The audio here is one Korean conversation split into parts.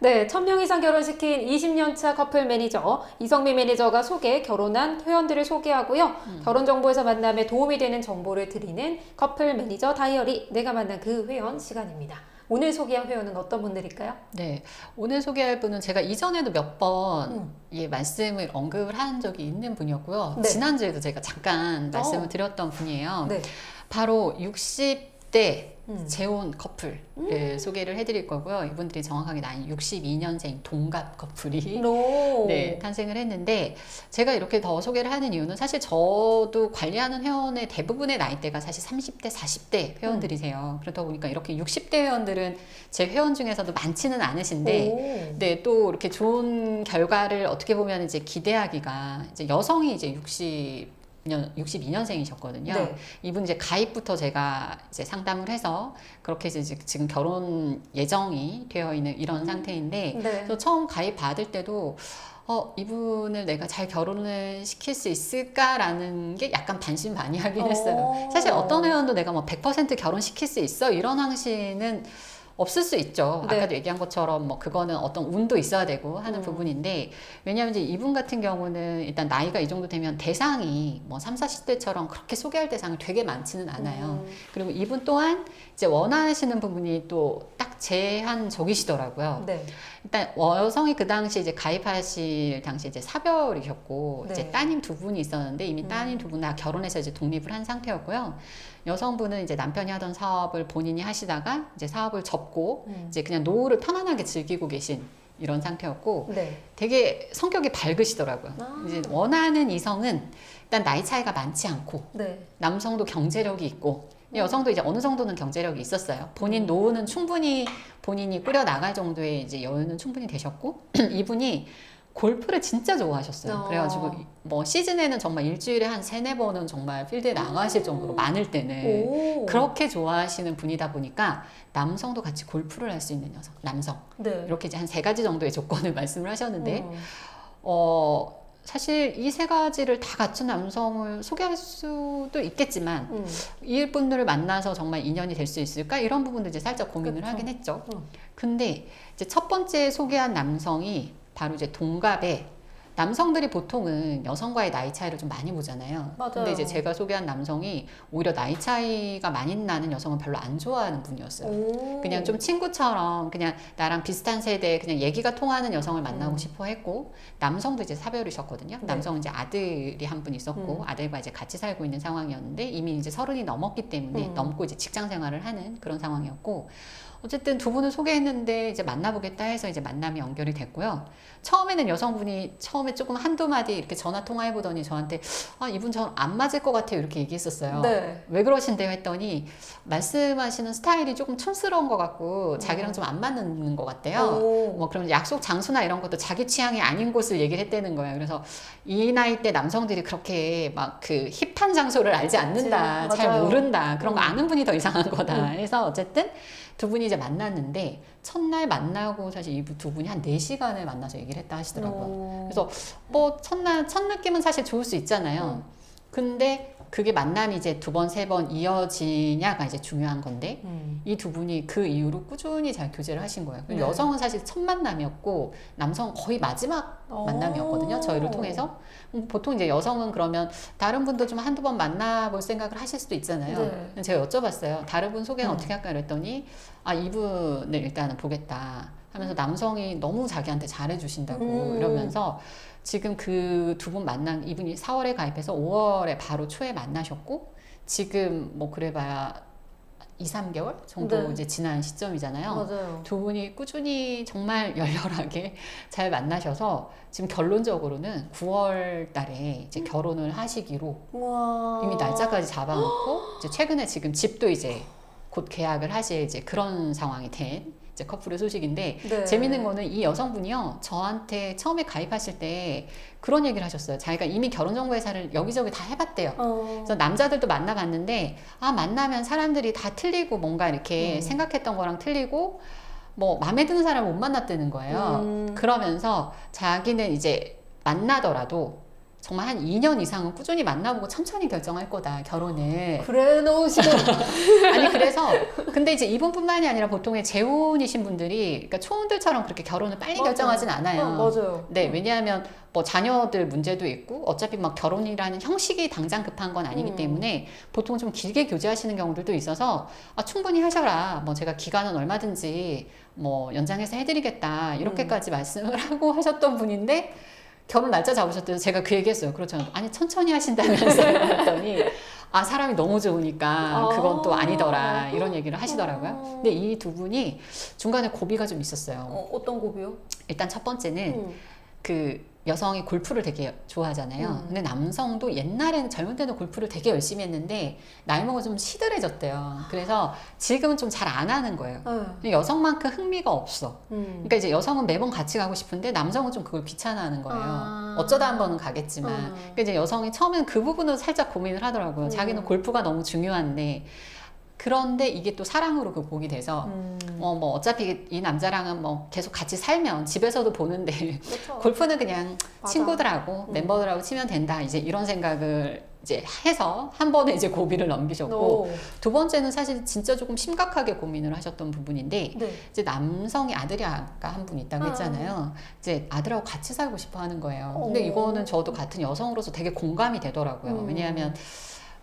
네, 1000명 이상 결혼시킨 20년차 커플 매니저 이성미 매니저가 결혼한 회원들을 소개하고요. 결혼 정보에서 만남에 도움이 되는 정보를 드리는 커플 매니저 다이어리 내가 만난 그 회원 시간입니다. 오늘 소개할 회원은 어떤 분들일까요? 네, 오늘 소개할 분은 제가 이전에도 몇 번 말씀을 언급을 한 적이 있는 분이었고요. 네. 지난주에도 제가 잠깐 말씀을 드렸던 분이에요. 네. 바로 60대 재혼 커플을 소개를 해드릴 거고요. 이분들이 정확하게 나이 62년생 동갑 커플이 네, 탄생을 했는데, 제가 이렇게 더 소개를 하는 이유는 사실 저도 관리하는 회원의 대부분의 나이대가 사실 30대, 40대 회원들이세요. 그러다 보니까 이렇게 60대 회원들은 제 회원 중에서도 많지는 않으신데, 네, 또 이렇게 좋은 결과를 어떻게 보면 이제 기대하기가, 이제 여성이 이제 62년생이셨거든요. 네. 이분 이제 가입부터 제가 이제 상담을 해서 그렇게 이제 지금 결혼 예정이 되어 있는 이런 상태인데, 네. 그래서 처음 가입 받을 때도 이분을 내가 잘 결혼을 시킬 수 있을까라는 게 약간 반신반의하긴 했어요. 사실 어떤 회원도 내가 뭐 100% 결혼시킬 수 있어 이런 확신은 없을 수 있죠. 네. 아까도 얘기한 것처럼 뭐 그거는 어떤 운도 있어야 되고 하는 부분인데, 왜냐하면 이제 이분 같은 경우는 일단 나이가 이 정도 되면 대상이 뭐 3, 40대처럼 그렇게 소개할 대상이 되게 많지는 않아요. 그리고 이분 또한 이제 원하시는 부분이 또 딱 제한적이시더라고요. 네. 일단 여성이 그 당시 이제 가입하실 당시 이제 사별이셨고, 네. 이제 따님 두 분이 있었는데 이미 따님 두 분 다 결혼해서 이제 독립을 한 상태였고요. 여성분은 이제 남편이 하던 사업을 본인이 하시다가 이제 사업을 접고 이제 그냥 노후를 편안하게 즐기고 계신 이런 상태였고, 네. 되게 성격이 밝으시더라고요. 이제 원하는 이성은 일단 나이 차이가 많지 않고, 네. 남성도 경제력이 있고, 여성도 이제 어느 정도는 경제력이 있었어요. 본인 노후는 충분히 본인이 꾸려 나갈 정도의 이제 여유는 충분히 되셨고, 이분이 골프를 진짜 좋아하셨어요. 그래가지고 뭐 시즌에는 정말 일주일에 한 3-4번은 정말 필드에 나가실 정도로 많을 때는 그렇게 좋아하시는 분이다 보니까 남성도 같이 골프를 할 수 있는 남성. 네. 이렇게 이제 한 3가지 정도의 조건을 말씀을 하셨는데, 사실 이 3가지를 다 갖춘 남성을 소개할 수도 있겠지만, 이분들을 만나서 정말 인연이 될 수 있을까? 이런 부분도 이제 살짝 고민을 하긴 했죠. 근데 이제 첫 번째 소개한 남성이 바로 이제 동갑의, 남성들이 보통은 여성과의 나이 차이를 좀 많이 보잖아요. 맞아요. 근데 이제 제가 소개한 남성이 오히려 나이 차이가 많이 나는 여성은 별로 안 좋아하는 분이었어요. 그냥 좀 친구처럼 그냥 나랑 비슷한 세대 그냥 얘기가 통하는 여성을 만나고 싶어 했고, 남성도 이제 사별이셨거든요. 네. 남성은 이제 아들이 한 분 있었고, 아들과 이제 같이 살고 있는 상황이었는데 이미 이제 30이 넘었기 때문에 넘고 이제 직장 생활을 하는 그런 상황이었고, 어쨌든 두 분을 소개했는데 이제 만나보겠다 해서 이제 만남이 연결이 됐고요. 처음에는 여성분이 처음에 조금 한두 마디 이렇게 전화 통화해보더니 저한테 이분 전 안 맞을 것 같아요 이렇게 얘기했었어요. 네. 왜 그러신데요 했더니, 말씀하시는 스타일이 조금 촌스러운 것 같고 자기랑 좀 안 맞는 것 같대요. 뭐 그럼 약속 장소나 이런 것도 자기 취향이 아닌 곳을 얘기를 했다는 거예요. 그래서 이 나이 때 남성들이 그렇게 막 그 힙한 장소를 알지 않는다, 그치, 잘 맞아요. 모른다, 그런 거 아는 분이 더 이상한 거다 해서 어쨌든 두 분이 이제 만났는데, 첫날 만나고 사실 이 두 분이 한 4시간을 만나서 얘기를 했다 하시더라고요. 그래서 뭐 첫 느낌은 사실 좋을 수 있잖아요. 근데 그게 만남이 이제 2번, 3번 이어지냐가 이제 중요한 건데, 이 두 분이 그 이후로 꾸준히 잘 교제를 하신 거예요. 네. 여성은 사실 첫 만남이었고, 남성은 거의 마지막 만남이었거든요. 저희를 통해서. 보통 이제 여성은 그러면 다른 분도 좀 한두 번 만나볼 생각을 하실 수도 있잖아요. 네. 제가 여쭤봤어요. 다른 분 소개는 어떻게 할까 그랬더니, 이분을 일단은 보겠다 하면서 남성이 너무 자기한테 잘해주신다고 이러면서, 지금 그 두 분 만난 이분이 4월에 가입해서 5월에 바로 초에 만나셨고, 지금 뭐 그래봐야 2-3개월 정도 네. 이제 지난 시점이잖아요. 맞아요. 두 분이 꾸준히 정말 열렬하게 잘 만나셔서 지금 결론적으로는 9월 달에 이제 결혼을 하시기로 우와. 이미 날짜까지 잡아놓고, 이제 최근에 지금 집도 이제 곧 계약을 하실 이제 그런 상황이 된 이제 커플의 소식인데, 네. 재밌는 거는 이 여성분이요, 저한테 처음에 가입하실 때 그런 얘기를 하셨어요. 자기가 이미 결혼정보회사를 여기저기 다 해봤대요. 그래서 남자들도 만나봤는데, 만나면 사람들이 다 틀리고 뭔가 이렇게 생각했던 거랑 틀리고 뭐 마음에 드는 사람을 못 만났다는 거예요. 그러면서 자기는 이제 만나더라도 정말 한 2년 이상은 꾸준히 만나보고 천천히 결정할 거다, 결혼을. 그래 놓으시고. 아니, 그래서, 근데 이제 이분뿐만이 아니라 보통의 재혼이신 분들이, 그러니까 초혼들처럼 그렇게 결혼을 빨리 맞아요. 결정하진 않아요. 맞아요. 네, 왜냐하면 뭐 자녀들 문제도 있고, 어차피 막 결혼이라는 형식이 당장 급한 건 아니기 때문에 보통 좀 길게 교제하시는 경우들도 있어서, 아, 충분히 하셔라. 뭐 제가 기간은 얼마든지 뭐 연장해서 해드리겠다. 이렇게까지 말씀을 하고 하셨던 분인데, 결혼 날짜 잡으셨더니 제가 그 얘기했어요. 그렇죠. 아니, 천천히 하신다면서 했더니, 아, 사람이 너무 좋으니까 그건 또 아니더라. 이런 얘기를 하시더라고요. 근데 이 두 분이 중간에 고비가 좀 있었어요. 어떤 고비요? 일단 첫 번째는 그 여성이 골프를 되게 좋아하잖아요. 근데 남성도 옛날에는 젊은 때는 골프를 되게 열심히 했는데 나이 먹어 좀 시들해졌대요. 그래서 지금은 좀 잘 안 하는 거예요. 근데 여성만큼 흥미가 없어. 그러니까 이제 여성은 매번 같이 가고 싶은데 남성은 좀 그걸 귀찮아하는 거예요. 어쩌다 한 번은 가겠지만. 그러니까 이제 여성이 처음엔 그 부분은 살짝 고민을 하더라고요. 자기는 골프가 너무 중요한데. 그런데 이게 또 사랑으로 그 곡이 돼서 뭐 어차피 이 남자랑은 뭐 계속 같이 살면 집에서도 보는데 그렇죠. 골프는 그냥 맞아. 친구들하고 멤버들하고 치면 된다, 이제 이런 생각을 이제 해서 한 번에 이제 고비를 넘기셨고, 두 번째는 사실 진짜 조금 심각하게 고민을 하셨던 부분인데, 네. 이제 남성이 아들이 아까 한 분 있다고 했잖아요. 이제 아들하고 같이 살고 싶어 하는 거예요. 근데 이거는 저도 같은 여성으로서 되게 공감이 되더라고요. 왜냐하면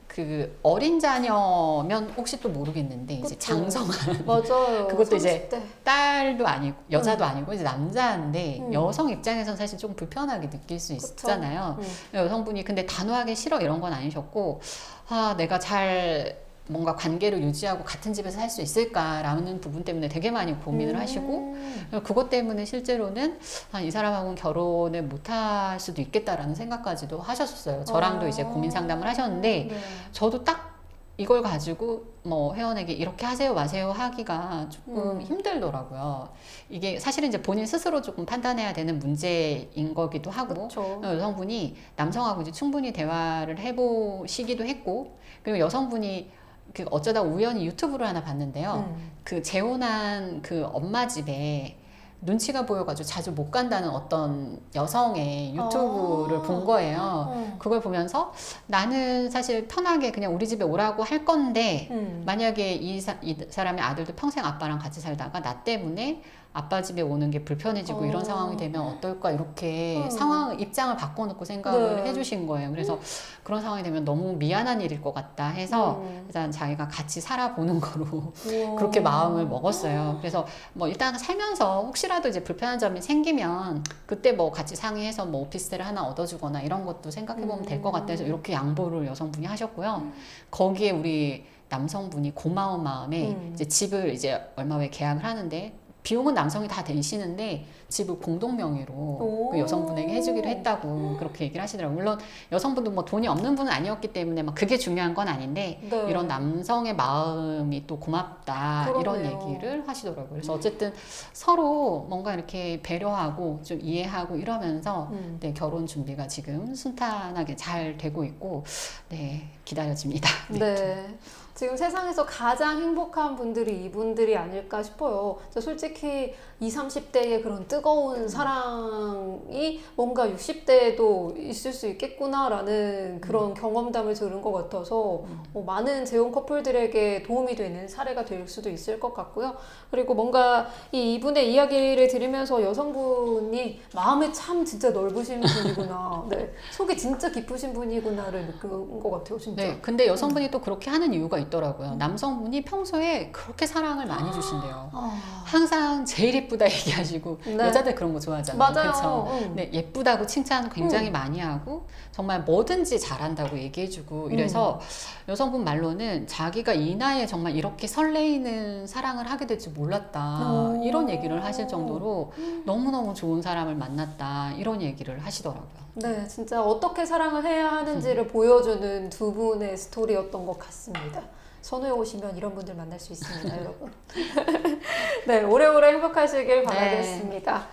그 어린 자녀면 혹시 또 모르겠는데, 이제 그쵸. 장성한 맞아요. 그것도 이제 30대. 딸도 아니고 여자도 아니고 이제 남자인데 여성 입장에서는 사실 좀 불편하게 느낄 수 있잖아요. 여성분이 근데 단호하게 싫어 이런 건 아니셨고, 아, 내가 잘 뭔가 관계를 유지하고 같은 집에서 살 수 있을까라는 부분 때문에 되게 많이 고민을 하시고, 그것 때문에 실제로는 아, 이 사람하고는 결혼을 못 할 수도 있겠다라는 생각까지도 하셨어요. 저랑도 이제 고민 상담을 하셨는데, 네. 저도 딱 이걸 가지고 뭐 회원에게 이렇게 하세요 마세요 하기가 조금 힘들더라고요. 이게 사실은 이제 본인 스스로 조금 판단해야 되는 문제인 거기도 하고, 그쵸. 여성분이 남성하고 이제 충분히 대화를 해보시기도 했고, 그리고 여성분이 그 어쩌다 우연히 유튜브를 하나 봤는데요. 그 재혼한 그 엄마 집에 눈치가 보여가지고 자주 못 간다는 어떤 여성의 유튜브를 본 거예요. 그걸 보면서 나는 사실 편하게 그냥 우리 집에 오라고 할 건데, 만약에 이 사람의 아들도 평생 아빠랑 같이 살다가 나 때문에 아빠 집에 오는 게 불편해지고 이런 상황이 되면 어떨까, 이렇게 입장을 바꿔놓고 생각을 해주신 거예요. 그래서 그런 상황이 되면 너무 미안한 일일 것 같다 해서 일단 자기가 같이 살아보는 거로 그렇게 마음을 먹었어요. 그래서 뭐 일단 살면서 혹시라도 이제 불편한 점이 생기면 그때 뭐 같이 상의해서 뭐 오피스텔을 하나 얻어주거나 이런 것도 생각해보면 될 것 같아서 이렇게 양보를 여성분이 하셨고요. 거기에 우리 남성분이 고마운 마음에 이제 집을 이제 얼마 후에 계약을 하는데, 비용은 남성이 다 대시는데 집을 공동 명의로 그 여성분에게 해주기로 했다고 그렇게 얘기를 하시더라고요. 물론 여성분도 뭐 돈이 없는 분은 아니었기 때문에 막 그게 중요한 건 아닌데, 네. 이런 남성의 마음이 또 고맙다, 이런 그러네요. 얘기를 하시더라고요. 그래서 어쨌든 서로 뭔가 이렇게 배려하고 좀 이해하고 이러면서 네, 결혼 준비가 지금 순탄하게 잘 되고 있고, 네, 기다려집니다. 네. 지금 세상에서 가장 행복한 분들이 이분들이 아닐까 싶어요. 저 솔직히 20, 30대의 그런 뜨거운 사랑이 뭔가 60대에도 있을 수 있겠구나라는 그런 경험담을 들은 것 같아서 많은 재혼 커플들에게 도움이 되는 사례가 될 수도 있을 것 같고요. 그리고 뭔가 이분의 이야기를 들으면서 여성분이 마음이 참 진짜 넓으신 분이구나. 네. 속이 진짜 깊으신 분이구나를 느낀 것 같아요, 진짜. 네, 근데 여성분이 또 그렇게 하는 이유가 있더라고요. 남성분이 평소에 그렇게 사랑을 많이 주신대요. 항상 제일 예쁘다 얘기하시고, 네. 여자들 그런 거 좋아하잖아요. 맞아요. 그렇죠? 네, 예쁘다고 칭찬 굉장히 많이 하고, 정말 뭐든지 잘한다고 얘기해주고, 이래서 여성분 말로는 자기가 이 나이에 정말 이렇게 설레이는 사랑을 하게 될 줄 몰랐다, 이런 얘기를 하실 정도로 너무너무 좋은 사람을 만났다, 이런 얘기를 하시더라고요. 네, 진짜 어떻게 사랑을 해야 하는지를 보여주는 두 분의 스토리였던 것 같습니다. 선호에 오시면 이런 분들 만날 수 있습니다, 여러분. 네, 오래오래 행복하시길 바라겠습니다.